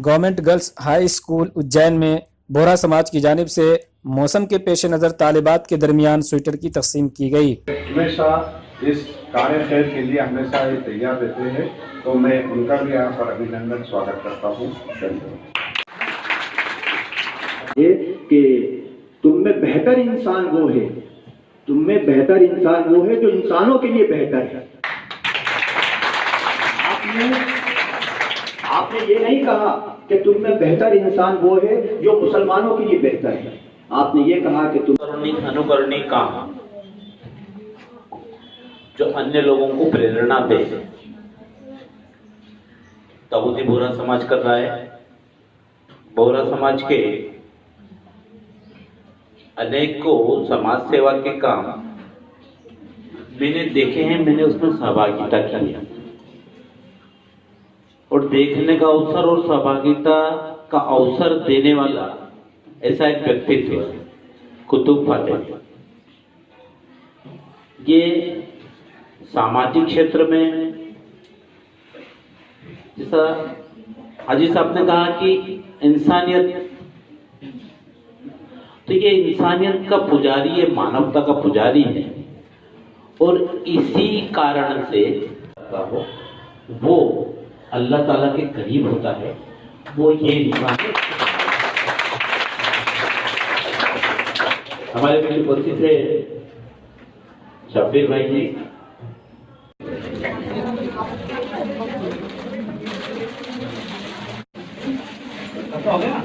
Government girls high school Ujjain में बोहरा समाज की जानिब से मौसम के पेश नज़र तालिबात के दरमियान स्वेटर की तकसीम की गई। हमेशा इस कार्य खैर के लिए हमेशा ये तैयार रहते हैं, तो मैं उनका भी यहाँ पर अभिनंदन स्वागत करता हूँ। ये कि तुम में बेहतर इंसान वो है, तुम में बेहतर इंसान वो है जो इंसानों के लिए बेहतर है। आपने ये नहीं कहा कि तुम में बेहतर इंसान वो है जो मुसलमानों के लिए बेहतर है। आपने ये कहा कि तुम अनुकरणीय काम जो अन्य लोगों को प्रेरणा दे। दाऊदी बोहरा समाज कर रहा है। बोहरा समाज के अनेकों समाज सेवा के काम मैंने देखे हैं, मैंने उसमें सहभागिता की है और देखने का अवसर और सहभागिता का अवसर देने वाला ऐसा एक व्यक्तित्व कुतुब फातेह। ये सामाजिक क्षेत्र में, जैसा हाजी साहब ने कहा कि इंसानियत, तो ये इंसानियत का पुजारी, ये मानवता का पुजारी है और इसी कारण से वो अल्लाह ताला के करीब होता है। वो ये इंसान हमारे बीच उपस्थित है शब्बीर भाई जी। हो गया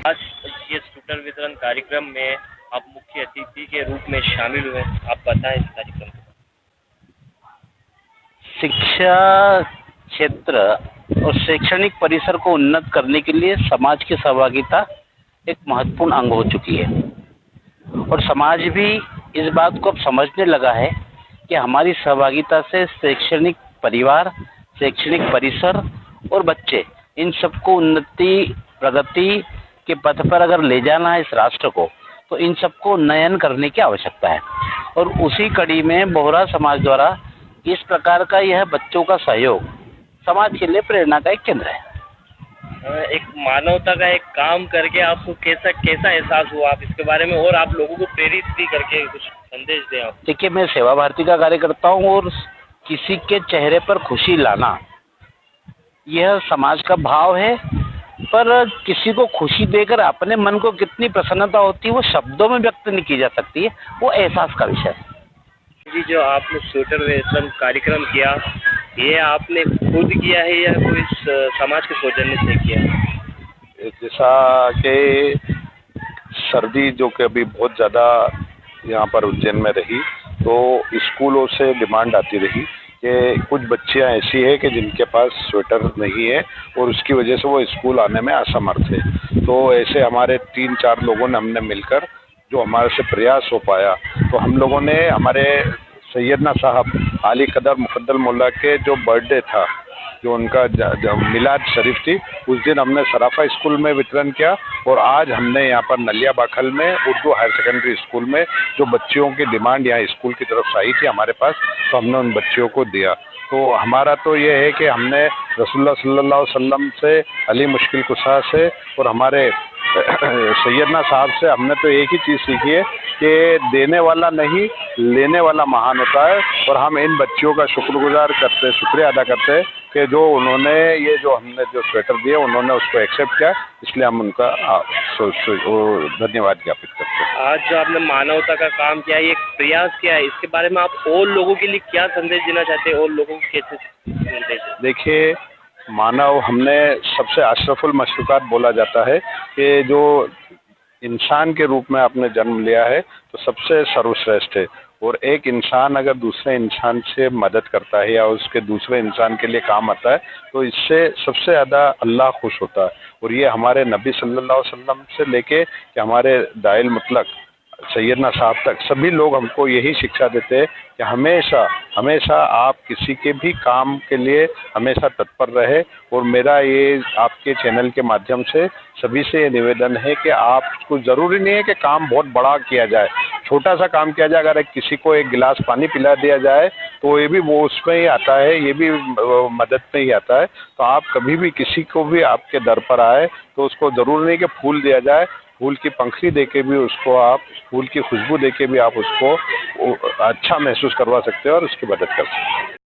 आज ये स्कूटर वितरण कार्यक्रम में आप मुख्य अतिथि के रूप में शामिल हुए, आप बताएं इस कार्यक्रम को। शिक्षा क्षेत्र और शैक्षणिक परिसर को उन्नत करने के लिए समाज की सहभागिता एक महत्वपूर्ण अंग हो चुकी है और समाज भी इस बात को अब समझने लगा है कि हमारी सहभागिता से शैक्षणिक परिवार, शैक्षणिक परिसर और बच्चे, इन सबको उन्नति प्रगति के पथ पर अगर ले जाना है इस राष्ट्र को, तो इन सबको उन्नयन करने की आवश्यकता है। और उसी कड़ी में बोहरा समाज द्वारा इस प्रकार का यह बच्चों का सहयोग समाज के लिए प्रेरणा का एक केंद्र है। एक मानवता का एक काम करके आपको कैसा एहसास हुआ, आप इसके बारे में और आप लोगों को प्रेरित भी करके कुछ संदेश दें आप। देखिए, मैं सेवा भारती का कार्य करता हूँ और किसी के चेहरे पर खुशी लाना यह समाज का भाव है, पर किसी को खुशी देकर अपने मन को कितनी प्रसन्नता होती है वो शब्दों में व्यक्त नहीं की जा सकती है, वो एहसास का विषय है। जी, जो आपने स्कूटर वितरण कार्यक्रम किया, ये आपने खुद किया है या कोई समाज के सौजन्य से किया है? जैसा कि सर्दी जो कि अभी बहुत ज़्यादा यहाँ पर उज्जैन में रही, तो स्कूलों से डिमांड आती रही कि कुछ बच्चियाँ ऐसी है कि जिनके पास स्वेटर नहीं है और उसकी वजह से वो स्कूल आने में असमर्थ है। तो ऐसे हमारे 3-4 लोगों ने हमने मिलकर, जो हमारे से प्रयास हो पाया, तो हम लोगों ने हमारे सैयदना साहब अली कदर मुफद्दल मोल्ला के जो बर्थडे था, जो उनका मिलाद शरीफ थी, उस दिन हमने सराफा स्कूल में वितरण किया और आज हमने यहाँ पर नलिया बाखल में उर्दू हायर सेकेंडरी स्कूल में जो बच्चियों की डिमांड यहाँ स्कूल की तरफ से आई थी हमारे पास, तो हमने उन बच्चियों को दिया। तो हमारा तो ये है कि हमने रसूलुल्लाह सल्लल्लाहु अलैहि वसल्लम से, अली मुश्किल कुशा से और हमारे सैयदना साहब से हमने तो एक ही चीज़ सीखी है कि देने वाला नहीं, लेने वाला महान होता है। और हम इन बच्चियों का शुक्रगुजार करते, शुक्रिया अदा करते हैं कि जो उन्होंने ये जो हमने जो स्वेटर दिए उन्होंने उसको एक्सेप्ट किया, इसलिए हम उनका धन्यवाद ज्ञापित करते हैं। आज जो आपने मानवता का काम किया, ये प्रयास किया है, इसके बारे में आप और लोगों के लिए क्या संदेश देना चाहते हैं और लोगों को कैसे संदेश? देखिए, मानव हमने सबसे अशरफुल मखलूक़ात बोला जाता है कि जो इंसान के रूप में आपने जन्म लिया है तो सबसे सर्वश्रेष्ठ है और एक इंसान अगर दूसरे इंसान से मदद करता है या उसके दूसरे इंसान के लिए काम आता है तो इससे सबसे ज़्यादा अल्लाह खुश होता है। और ये हमारे नबी सल्लल्लाहु अलैहि वसल्लम से लेके कि हमारे दाइल मुतलक सैयदना साहब तक सभी लोग हमको यही शिक्षा देते हैं कि हमेशा हमेशा आप किसी के भी काम के लिए हमेशा तत्पर रहे। और मेरा ये आपके चैनल के माध्यम से सभी से ये निवेदन है कि आपको ज़रूरी नहीं है कि काम बहुत बड़ा किया जाए, छोटा सा काम किया जाए। अगर किसी को एक गिलास पानी पिला दिया जाए तो ये भी वो उसमें ही आता है, ये भी मदद में ही आता है। तो आप कभी भी किसी को भी आपके दर पर आए तो उसको ज़रूर नहीं कि फूल दिया जाए, फूल की पंखुड़ी देके भी उसको आप, फूल की खुशबू देके भी आप उसको अच्छा महसूस करवा सकते हो और उसकी मदद कर सकते हो।